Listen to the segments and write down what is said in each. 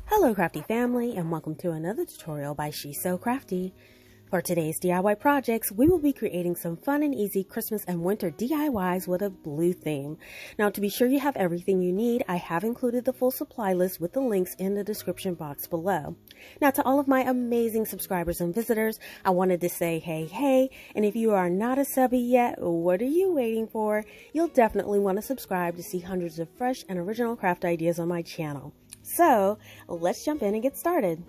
Hello crafty family, and welcome to another tutorial by She's So Crafty. For today's DIY projects, we will be creating some fun and easy Christmas and winter DIYs with a blue theme. Now, to be sure you have everything you need, I have included the full supply list with the links in the description box below. Now, to all of my amazing subscribers and visitors, I wanted to say hey, and if you are not a subby yet, what are you waiting for? You'll definitely want to subscribe to see hundreds of fresh and original craft ideas on my channel. So, let's jump in and get started.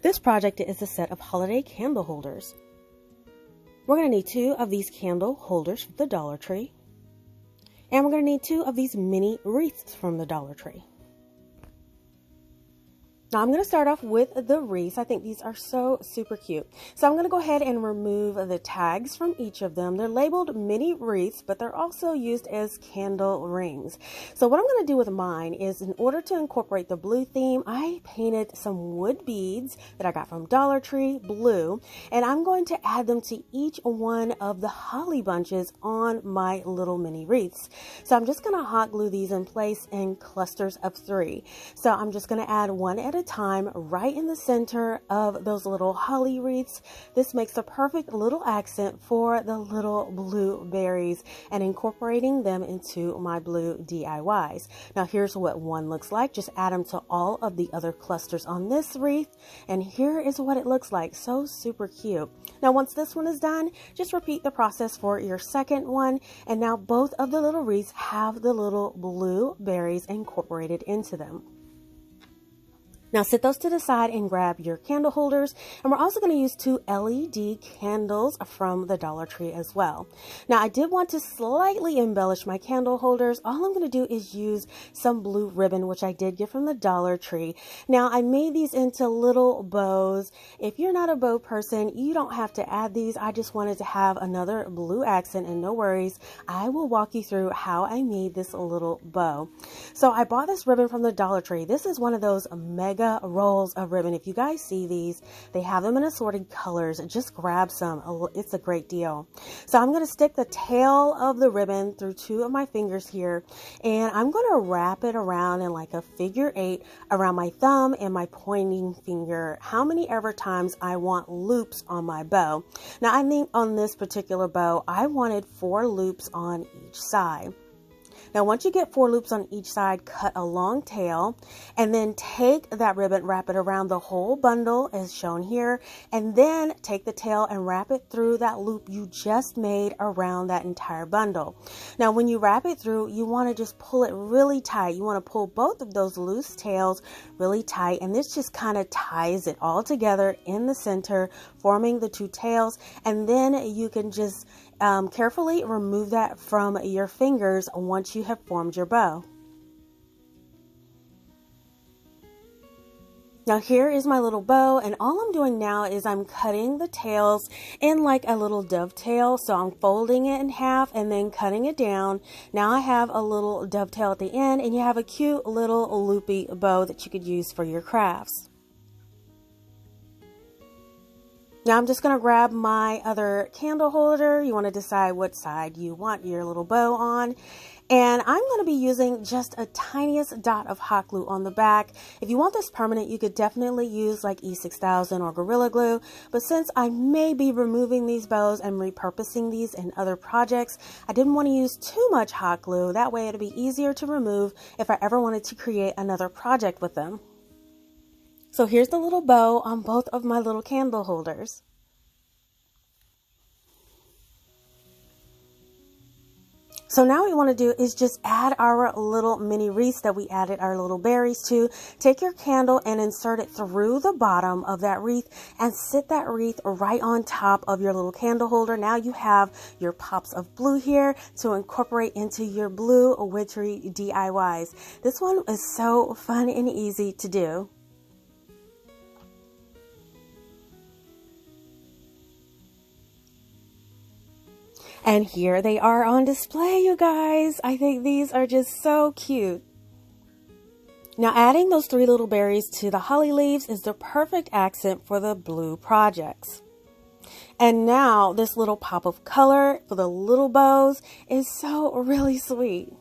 This project is a set of holiday candle holders. We're going to need 2 of these candle holders from the Dollar Tree. And we're going to need 2 of these mini wreaths from the Dollar Tree. Now I'm going to start off with the wreaths. I think these are so super cute. So I'm going to go ahead and remove the tags from each of them. They're labeled mini wreaths, but they're also used as candle rings. So what I'm going to do with mine is, in order to incorporate the blue theme, I painted some wood beads that I got from Dollar Tree, blue, and I'm going to add them to each one of the holly bunches on my little mini wreaths. So I'm just going to hot glue these in place in clusters of 3. So I'm just going to add one at a time right in the center of those little holly wreaths. This makes a perfect little accent for the little blue berries and incorporating them into my blue DIYs. Now here's what one looks like. Just add them to all of the other clusters on this wreath, and here is what it looks like. So super cute. Now once this one is done, just repeat the process for your second one, and now both of the little wreaths have the little blue berries incorporated into them. Now set those to the side and grab your candle holders, and we're also going to use 2 LED candles from the Dollar Tree as well. Now I did want to slightly embellish my candle holders. All I'm going to do is use some blue ribbon, which I did get from the Dollar Tree. Now I made these into little bows. If you're not a bow person, you don't have to add these. I just wanted to have another blue accent, and no worries, I will walk you through how I made this little bow. So I bought this ribbon from the Dollar Tree. This is one of those mega rolls of ribbon. If you guys see these, they have them in assorted colors. Just grab some. It's a great deal. So I'm going to stick the tail of the ribbon through 2 of my fingers here, and I'm going to wrap it around in like a figure 8 around my thumb and my pointing finger, how many ever times I want loops on my bow. Now I think on this particular bow I wanted 4 loops on each side. Now once you get 4 loops on each side, cut a long tail, and then take that ribbon, wrap it around the whole bundle as shown here, and then take the tail and wrap it through that loop you just made around that entire bundle. Now when you wrap it through, you want to just pull it really tight. You want to pull both of those loose tails really tight, and this just kind of ties it all together in the center, forming the 2 tails, and then you can just carefully remove that from your fingers once you have formed your bow. Now here is my little bow, and all I'm doing now is I'm cutting the tails in like a little dovetail. So I'm folding it in half and then cutting it down. Now I have a little dovetail at the end, and you have a cute little loopy bow that you could use for your crafts. Now I'm just going to grab my other candle holder. You want to decide what side you want your little bow on. And I'm going to be using just a tiniest dot of hot glue on the back. If you want this permanent, you could definitely use like E6000 or Gorilla Glue. But since I may be removing these bows and repurposing these in other projects, I didn't want to use too much hot glue. That way it'd be easier to remove if I ever wanted to create another project with them. So here's the little bow on both of my little candle holders. So now what we want to do is just add our little mini wreaths that we added our little berries to. Take your candle and insert it through the bottom of that wreath and sit that wreath right on top of your little candle holder. Now you have your pops of blue here to incorporate into your blue witchery DIYs. This one is so fun and easy to do. And here they are on display, you guys. I think these are just so cute. Now adding those 3 little berries to the holly leaves is the perfect accent for the blue projects. And now this little pop of color for the little bows is so really sweet.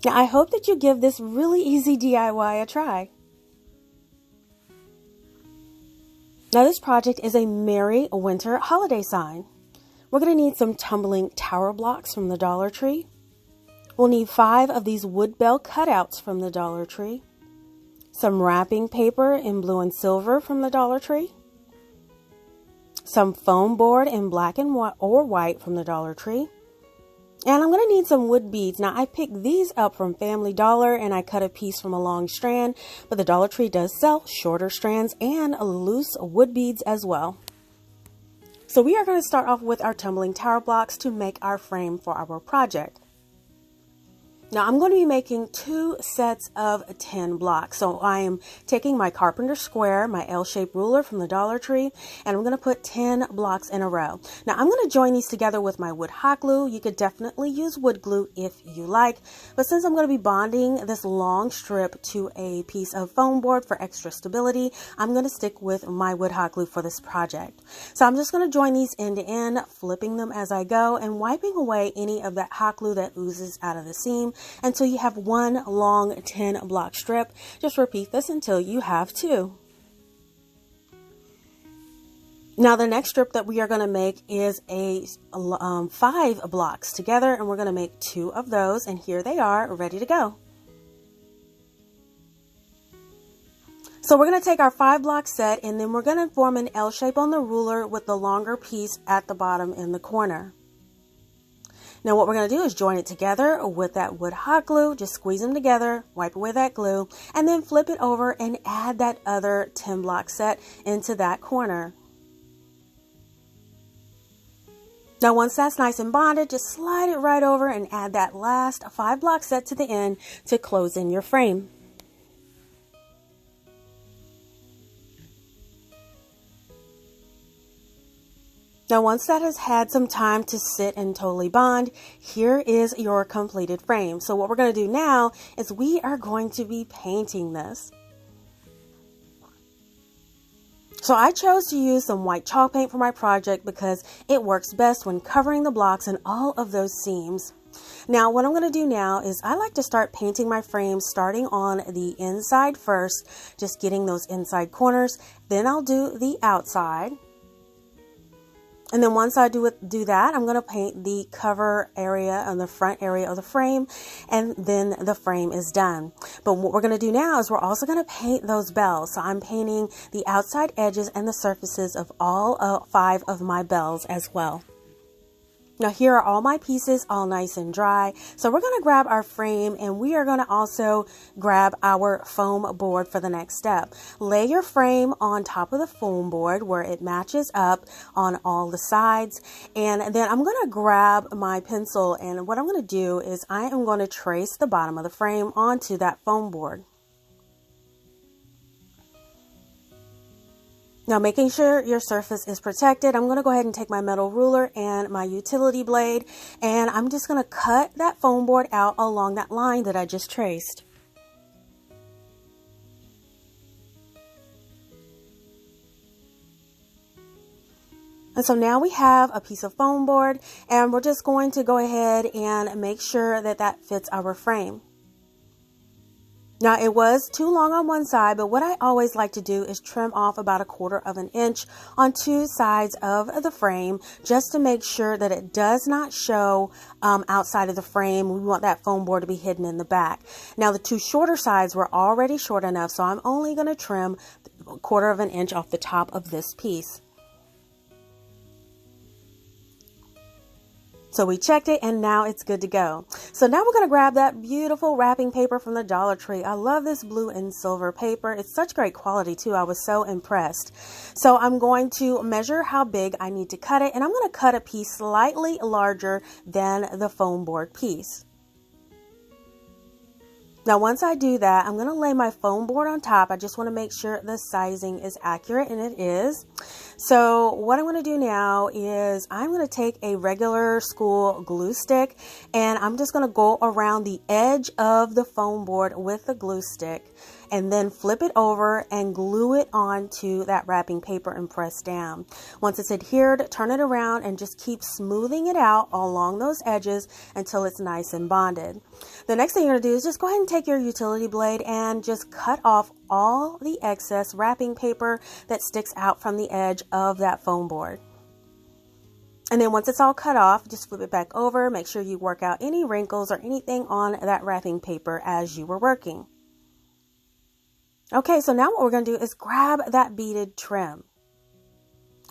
Now, I hope that you give this really easy DIY a try. Now, this project is a Merry Winter holiday sign. We're going to need some tumbling tower blocks from the Dollar Tree. We'll need 5 of these wood bell cutouts from the Dollar Tree. Some wrapping paper in blue and silver from the Dollar Tree. Some foam board in black and white from the Dollar Tree. And I'm going to need some wood beads. Now, I picked these up from Family Dollar and I cut a piece from a long strand, but the Dollar Tree does sell shorter strands and loose wood beads as well. So we are going to start off with our tumbling tower blocks to make our frame for our project. Now, I'm going to be making 2 sets of 10 blocks. So I am taking my carpenter square, my L-shaped ruler from the Dollar Tree, and I'm going to put 10 blocks in a row. Now, I'm going to join these together with my wood hot glue. You could definitely use wood glue if you like, but since I'm going to be bonding this long strip to a piece of foam board for extra stability, I'm going to stick with my wood hot glue for this project. So I'm just going to join these end to end, flipping them as I go and wiping away any of that hot glue that oozes out of the seam until you have one long 10 block strip. Just repeat this until you have 2. Now the next strip that we are going to make is a 5 blocks together, and we're going to make 2 of those, and here they are ready to go. So we're going to take our 5 block set and then we're going to form an L shape on the ruler with the longer piece at the bottom in the corner. Now what we're going to do is join it together with that wood hot glue. Just squeeze them together, wipe away that glue, and then flip it over and add that other 10 block set into that corner. Now once that's nice and bonded, just slide it right over and add that last 5 block set to the end to close in your frame. Now once that has had some time to sit and totally bond, here is your completed frame. So what we're going to do now is we are going to be painting this. So I chose to use some white chalk paint for my project because it works best when covering the blocks and all of those seams. Now what I'm going to do now is I like to start painting my frame starting on the inside first, just getting those inside corners. Then I'll do the outside. And then once I do that, I'm going to paint the cover area and the front area of the frame, and then the frame is done. But what we're going to do now is we're also going to paint those bells. So I'm painting the outside edges and the surfaces of all 5 of my bells as well. Now here are all my pieces all nice and dry. So we're going to grab our frame and we are going to also grab our foam board for the next step. Lay your frame on top of the foam board where it matches up on all the sides. And then I'm going to grab my pencil, and what I'm going to do is I am going to trace the bottom of the frame onto that foam board. Now making sure your surface is protected, I'm going to go ahead and take my metal ruler and my utility blade, and I'm just going to cut that foam board out along that line that I just traced. And so now we have a piece of foam board, and we're just going to go ahead and make sure that that fits our frame. Now it was too long on one side, but what I always like to do is trim off about 1/4 inch on 2 sides of the frame, just to make sure that it does not show outside of the frame. We want that foam board to be hidden in the back. Now the 2 shorter sides were already short enough, so I'm only going to trim 1/4 inch off the top of this piece. So we checked it and now it's good to go. So now we're going to grab that beautiful wrapping paper from the Dollar Tree. I love this blue and silver paper. It's such great quality too. I was so impressed. So I'm going to measure how big I need to cut it, and I'm going to cut a piece slightly larger than the foam board piece. Now once I do that, I'm going to lay my foam board on top. I just want to make sure the sizing is accurate, and it is. So what I'm going to do now is I'm going to take a regular school glue stick, and I'm just going to go around the edge of the foam board with the glue stick. and then flip it over and glue it onto that wrapping paper and press down. Once it's adhered, turn it around and just keep smoothing it out along those edges until it's nice and bonded. The next thing you're going to do is just go ahead and take your utility blade and just cut off all the excess wrapping paper that sticks out from the edge of that foam board. And then once it's all cut off, just flip it back over. Make sure you work out any wrinkles or anything on that wrapping paper as you were working. Okay, so now what we're going to do is grab that beaded trim.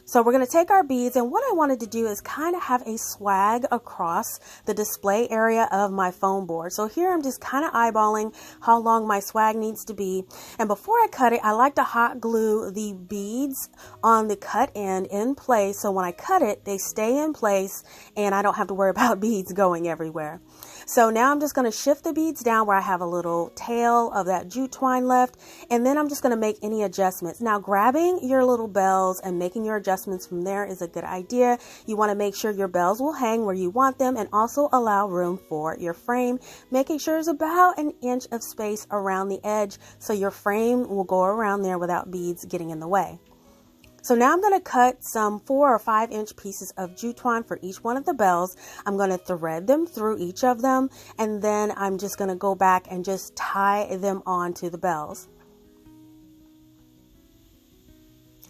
So we're going to take our beads, and what I wanted to do is kind of have a swag across the display area of my foam board. So here I'm just kind of eyeballing how long my swag needs to be. And before I cut it, I like to hot glue the beads on the cut end in place. So when I cut it, they stay in place and I don't have to worry about beads going everywhere. So now I'm just going to shift the beads down where I have a little tail of that jute twine left. And then I'm just going to make any adjustments. Now grabbing your little bells and making your adjustments from there is a good idea. You want to make sure your bells will hang where you want them and also allow room for your frame, making sure there's about an inch of space around the edge so your frame will go around there without beads getting in the way. So now I'm going to cut some 4 or 5 inch pieces of jute twine for each one of the bells. I'm going to thread them through each of them, and then I'm just going to go back and just tie them onto the bells.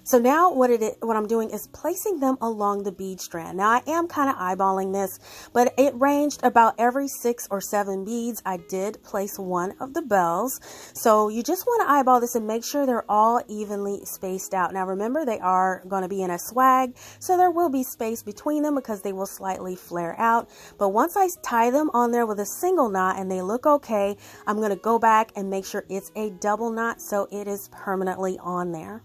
So now what I'm doing is placing them along the bead strand. Now I am kind of eyeballing this, but it ranged about every 6 or 7 beads. I did place one of the bells. So you just want to eyeball this and make sure they're all evenly spaced out. Now remember, they are going to be in a swag, so there will be space between them because they will slightly flare out. But once I tie them on there with a single knot and they look okay, I'm going to go back and make sure it's a double knot so it is permanently on there.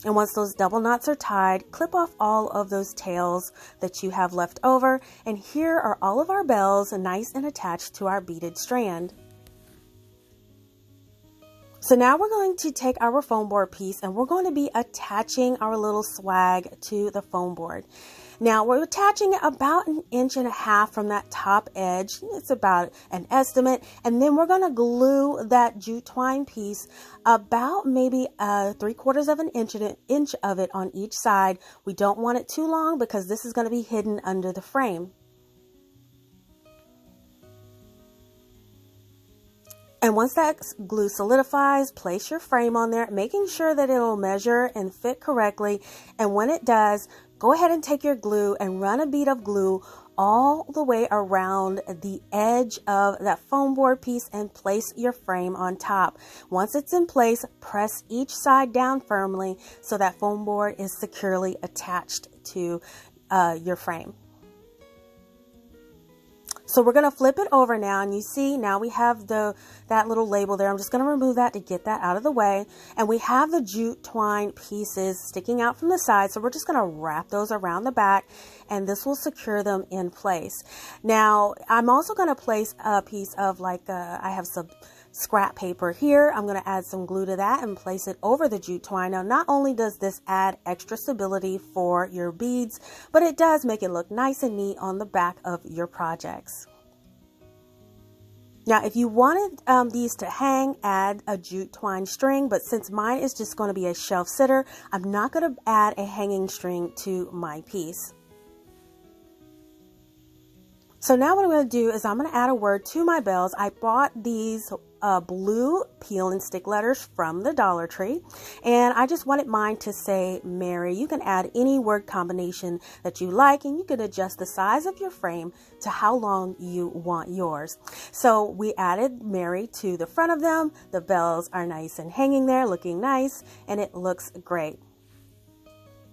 And once those double knots are tied, clip off all of those tails that you have left over. And here are all of our bells nice and attached to our beaded strand. So now we're going to take our foam board piece and we're going to be attaching our little swag to the foam board. Now we're attaching it about 1.5 inches from that top edge. It's about an estimate. And then we're going to glue that jute twine piece about maybe 3/4 of an inch of it on each side. We don't want it too long because this is going to be hidden under the frame. And once that glue solidifies, place your frame on there, making sure that it'll measure and fit correctly. And when it does, go ahead and take your glue and run a bead of glue all the way around the edge of that foam board piece and place your frame on top. Once it's in place, press each side down firmly so that foam board is securely attached to your frame. So we're going to flip it over now, and you see now we have that little label there. I'm just going to remove that to get that out of the way. And we have the jute twine pieces sticking out from the side, so we're just going to wrap those around the back, and this will secure them in place. Now I'm also going to place a piece of I have some scrap paper here. I'm going to add some glue to that and place it over the jute twine. Now not only does this add extra stability for your beads, but it does make it look nice and neat on the back of your projects. Now if you wanted these to hang, add a jute twine string, but since mine is just going to be a shelf sitter, I'm not going to add a hanging string to my piece. So now what I'm going to do is I'm going to add a word to my bells. I bought these blue peel and stick letters from the Dollar Tree, and I just wanted mine to say Mary. You can add any word combination that you like, and you can adjust the size of your frame to how long you want yours. So we added Mary to the front of them. The bells are nice and hanging there, looking nice, and it looks great.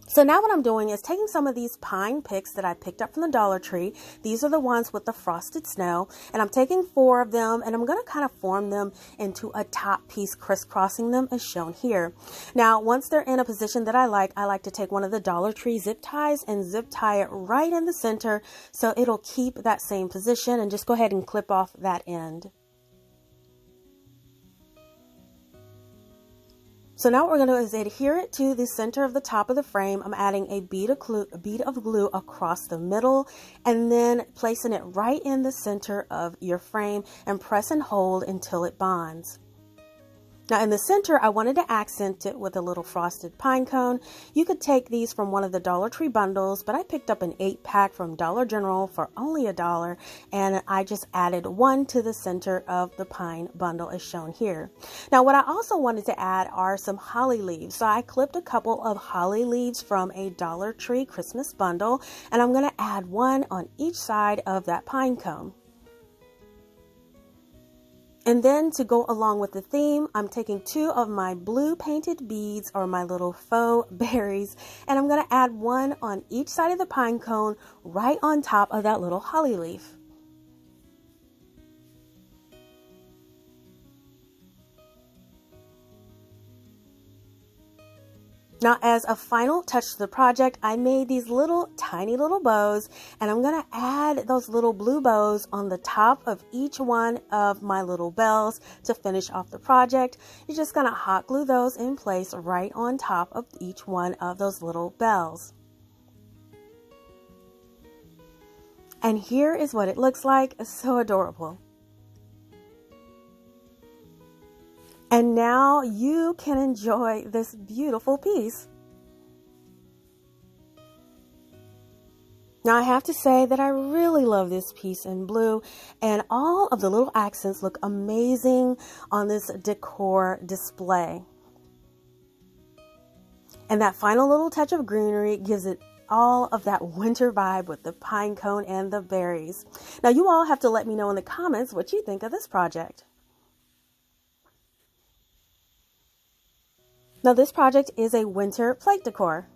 So now what I'm doing is taking some of these pine picks that I picked up from the Dollar Tree. These are the ones with the frosted snow, and I'm taking 4 of them, and I'm going to kind of form them into a top piece, crisscrossing them as shown here. Now once they're in a position that I like to take one of the Dollar Tree zip ties and zip tie it right in the center so it'll keep that same position, and just go ahead and clip off that end. So now what we're going to do is adhere it to the center of the top of the frame. I'm adding a bead of glue across the middle, and then placing it right in the center of your frame, and press and hold until it bonds. Now in the center, I wanted to accent it with a little frosted pine cone. You could take these from one of the Dollar Tree bundles, but I picked up an 8-pack from Dollar General for only $1, and I just added one to the center of the pine bundle as shown here. Now what I also wanted to add are some holly leaves. So I clipped a couple of holly leaves from a Dollar Tree Christmas bundle, and I'm going to add one on each side of that pine cone. And then to go along with the theme, I'm taking 2 of my blue painted beads, or my little faux berries, and I'm going to add one on each side of the pine cone right on top of that little holly leaf. Now, as a final touch to the project, I made these little tiny little bows, and I'm going to add those little blue bows on the top of each one of my little bells to finish off the project. You're just going to hot glue those in place right on top of each one of those little bells. And here is what it looks like. It's so adorable. And now you can enjoy this beautiful piece. Now I have to say that I really love this piece in blue, and all of the little accents look amazing on this decor display. And that final little touch of greenery gives it all of that winter vibe with the pine cone and the berries. Now you all have to let me know in the comments what you think of this project. Now this project is a winter plate decor.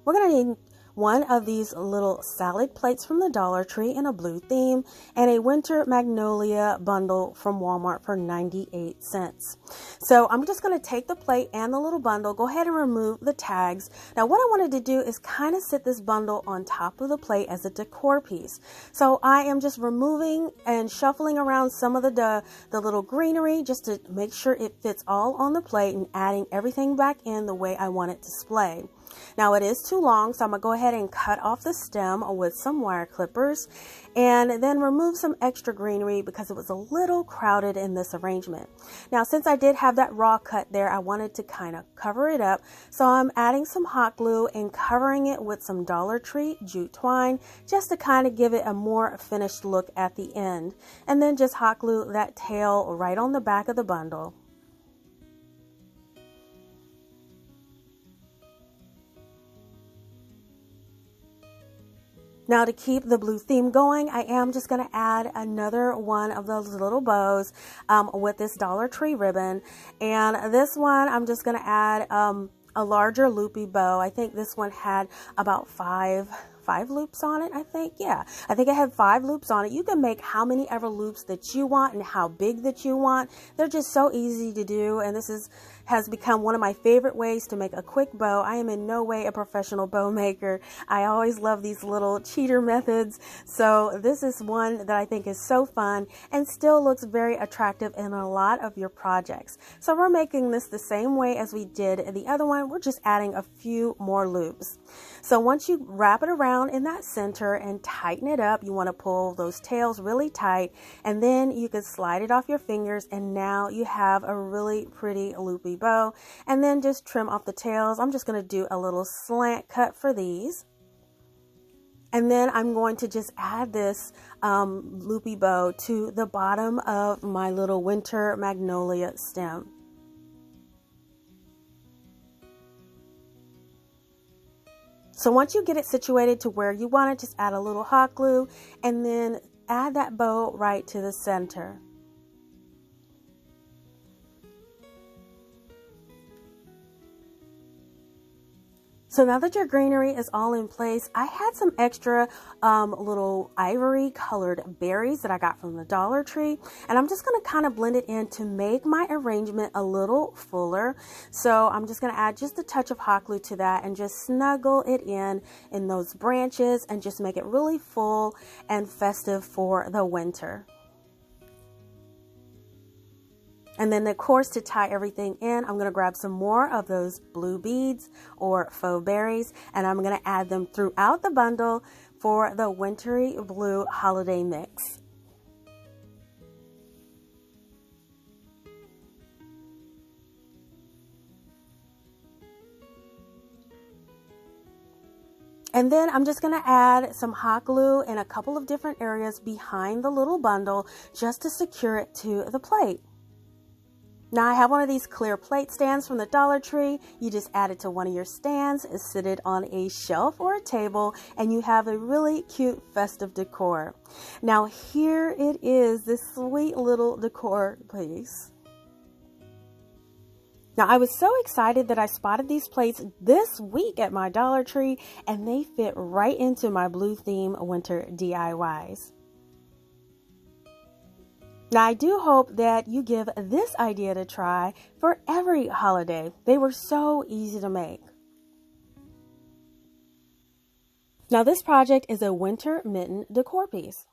We're going to need one of these little salad plates from the Dollar Tree in a blue theme, and a winter magnolia bundle from Walmart for 98 cents. So I'm just going to take the plate and the little bundle, go ahead and remove the tags. Now what I wanted to do is kind of sit this bundle on top of the plate as a decor piece. So I am just removing and shuffling around some of the little greenery just to make sure it fits all on the plate, and adding everything back in the way I want it displayed. Now it is too long, so I'm going to go ahead and cut off the stem with some wire clippers, and then remove some extra greenery because it was a little crowded in this arrangement. Now since I did have that raw cut there, I wanted to kind of cover it up, so I'm adding some hot glue and covering it with some Dollar Tree jute twine just to kind of give it a more finished look at the end, and then just hot glue that tail right on the back of the bundle. Now to keep the blue theme going, I am just going to add another one of those little bows with this Dollar Tree ribbon. And this one, I'm just going to add a larger loopy bow. I think this one had about five loops on it, I think. Yeah, I think I had 5 loops on it. You can make how many ever loops that you want and how big that you want. They're just so easy to do, and this has become one of my favorite ways to make a quick bow. I am in no way a professional bow maker. I always love these little cheater methods, so this is one that I think is so fun and still looks very attractive in a lot of your projects. So we're making this the same way as we did the other one. We're just adding a few more loops. So once you wrap it around in that center and tighten it up, you want to pull those tails really tight, and then you can slide it off your fingers, and now you have a really pretty loopy bow. And then just trim off the tails. I'm just going to do a little slant cut for these, and then I'm going to just add this loopy bow to the bottom of my little winter magnolia stem. So once you get it situated to where you want it, just add a little hot glue and then add that bow right to the center. So now that your greenery is all in place, I had some extra little ivory colored berries that I got from the Dollar Tree, and I'm just going to kind of blend it in to make my arrangement a little fuller. So I'm just going to add just a touch of hot glue to that and just snuggle it in those branches and just make it really full and festive for the winter. And then of course, to tie everything in, I'm going to grab some more of those blue beads or faux berries, and I'm going to add them throughout the bundle for the wintry blue holiday mix. And then I'm just going to add some hot glue in a couple of different areas behind the little bundle just to secure it to the plate. Now I have one of these clear plate stands from the Dollar Tree. You just add it to one of your stands, sit it on a shelf or a table, and you have a really cute festive decor. Now here it is, this sweet little decor piece. Now I was so excited that I spotted these plates this week at my Dollar Tree, and they fit right into my blue theme winter DIYs. Now I do hope that you give this idea to try for every holiday. They were so easy to make. Now this project is a winter mitten decor piece.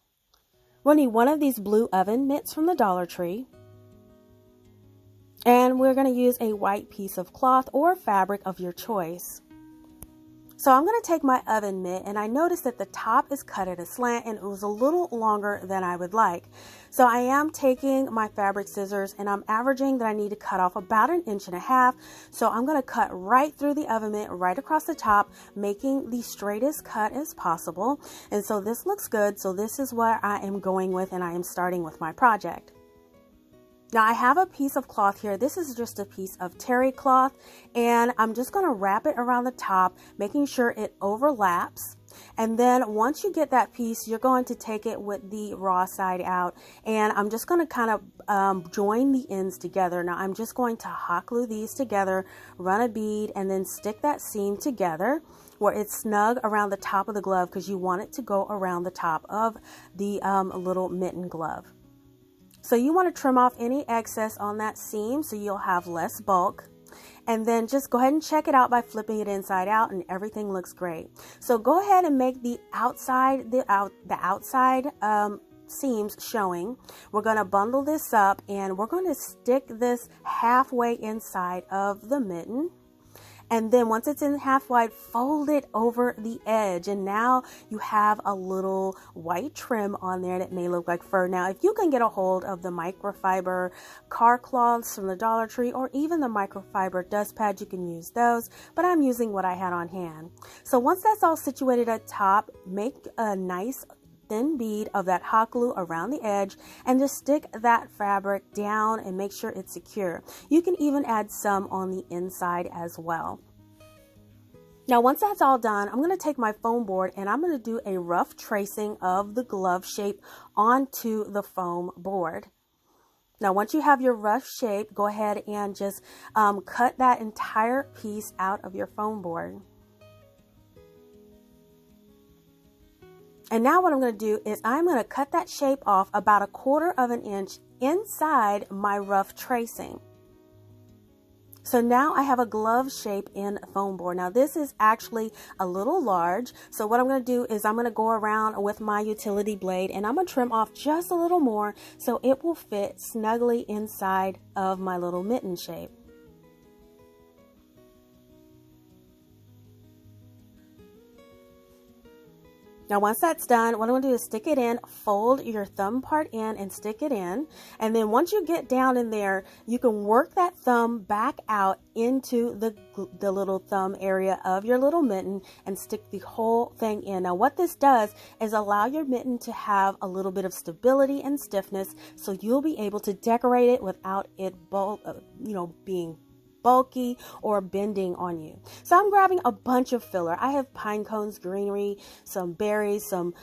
We'll need one of these blue oven mitts from the Dollar Tree. And we're going to use a white piece of cloth or fabric of your choice. So I'm going to take my oven mitt, and I noticed that the top is cut at a slant and it was a little longer than I would like. So I am taking my fabric scissors and I'm averaging that I need to cut off about 1.5 inches. So I'm going to cut right through the oven mitt, right across the top, making the straightest cut as possible. And so this looks good. So this is what I am going with, and I am starting with my project. Now I have a piece of cloth here. This is just a piece of terry cloth, and I'm just going to wrap it around the top, making sure it overlaps. And then once you get that piece, you're going to take it with the raw side out, and I'm just going to kind of join the ends together. Now I'm just going to hot glue these together, run a bead, and then stick that seam together where it's snug around the top of the glove, because you want it to go around the top of the little mitten glove. So you want to trim off any excess on that seam so you'll have less bulk. And then just go ahead and check it out by flipping it inside out, and everything looks great. So go ahead and make the outside seams showing. We're going to bundle this up, and we're going to stick this halfway inside of the mitten. And then once it's in half wide, fold it over the edge. And now you have a little white trim on there that may look like fur. Now, if you can get a hold of the microfiber car cloths from the Dollar Tree, or even the microfiber dust pads, you can use those. But I'm using what I had on hand. So once that's all situated at top, make a nice thin bead of that hot glue around the edge, and just stick that fabric down and make sure it's secure. You can even add some on the inside as well. Now once that's all done, I'm going to take my foam board and I'm going to do a rough tracing of the glove shape onto the foam board. Now once you have your rough shape, go ahead and just cut that entire piece out of your foam board. And now what I'm going to do is I'm going to cut that shape off about 1/4 inch inside my rough tracing. So now I have a glove shape in foam board. Now this is actually a little large. So what I'm going to do is I'm going to go around with my utility blade, and I'm going to trim off just a little more so it will fit snugly inside of my little mitten shape. Now once that's done, what I'm going to do is stick it in, fold your thumb part in and stick it in. And then once you get down in there, you can work that thumb back out into the little thumb area of your little mitten and stick the whole thing in. Now what this does is allow your mitten to have a little bit of stability and stiffness, so you'll be able to decorate it without it being bulky or bending on you. So I'm grabbing a bunch of filler. I have pine cones, greenery, some berries, some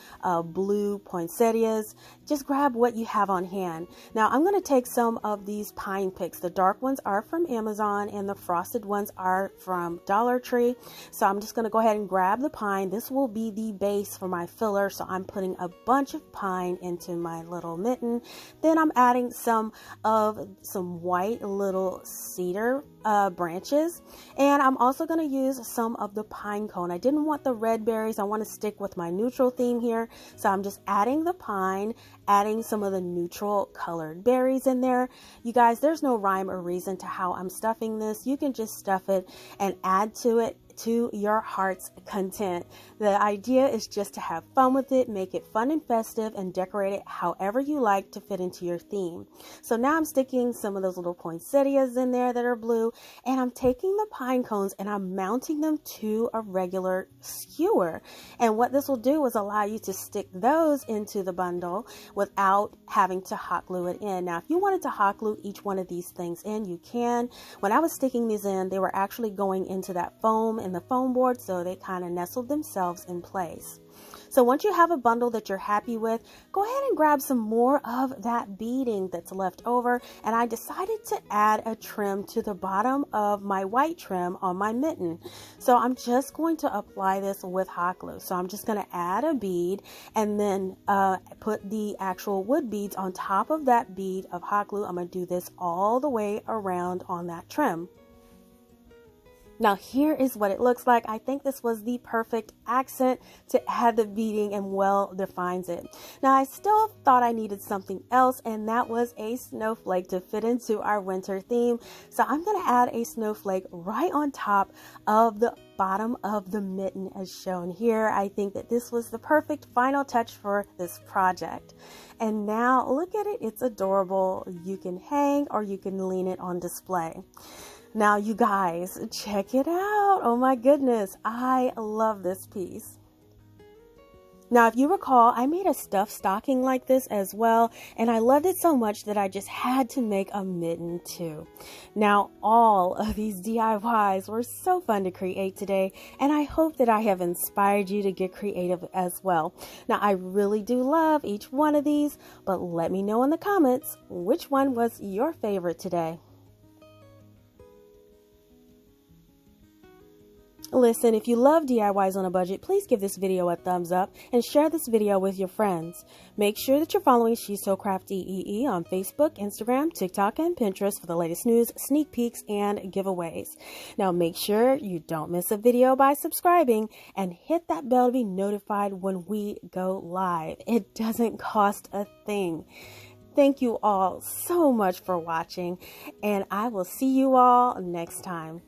blue poinsettias. Just grab what you have on hand. Now I'm going to take some of these pine picks. The dark ones are from Amazon and the frosted ones are from Dollar Tree. So I'm just going to go ahead and grab the pine. This will be the base for my filler. So I'm putting a bunch of pine into my little mitten. Then I'm adding some white little cedar branches, and I'm also going to use some of the pine cone. I didn't want the red berries. I want to stick with my neutral theme here, so I'm just adding the pine, adding some of the neutral colored berries in there. You guys, there's no rhyme or reason to how I'm stuffing this. You can just stuff it and add to it to your heart's content. The idea is just to have fun with it, make it fun and festive, and decorate it however you like to fit into your theme. So now I'm sticking some of those little poinsettias in there that are blue, and I'm taking the pine cones and I'm mounting them to a regular skewer. And what this will do is allow you to stick those into the bundle without having to hot glue it in. Now, if you wanted to hot glue each one of these things in, you can. When I was sticking these in, they were actually going into that foam in the foam board, so they kind of nestled themselves in place. So once you have a bundle that you're happy with, go ahead and grab some more of that beading that's left over. And I decided to add a trim to the bottom of my white trim on my mitten. So I'm just going to apply this with hot glue. So I'm just going to add a bead and then put the actual wood beads on top of that bead of hot glue. I'm going to do this all the way around on that trim. Now here is what it looks like. I think this was the perfect accent to add the beading and well defines it. Now I still thought I needed something else, and that was a snowflake to fit into our winter theme. So I'm going to add a snowflake right on top of the bottom of the mitten as shown here. I think that this was the perfect final touch for this project. And now look at it. It's adorable. You can hang or you can lean it on display. Now you guys, check it out. Oh my goodness, I love this piece. Now, if you recall, I made a stuffed stocking like this as well, and I loved it so much that I just had to make a mitten too. Now, all of these DIYs were so fun to create today, and I hope that I have inspired you to get creative as well. Now, I really do love each one of these, but let me know in the comments which one was your favorite today. Listen, if you love DIYs on a budget, please give this video a thumbs up and share this video with your friends. Make sure that you're following She's So CraftDee on Facebook, Instagram, TikTok, and Pinterest for the latest news, sneak peeks, and giveaways. Now make sure you don't miss a video by subscribing and hit that bell to be notified when we go live. It doesn't cost a thing. Thank you all so much for watching, and I will see you all next time.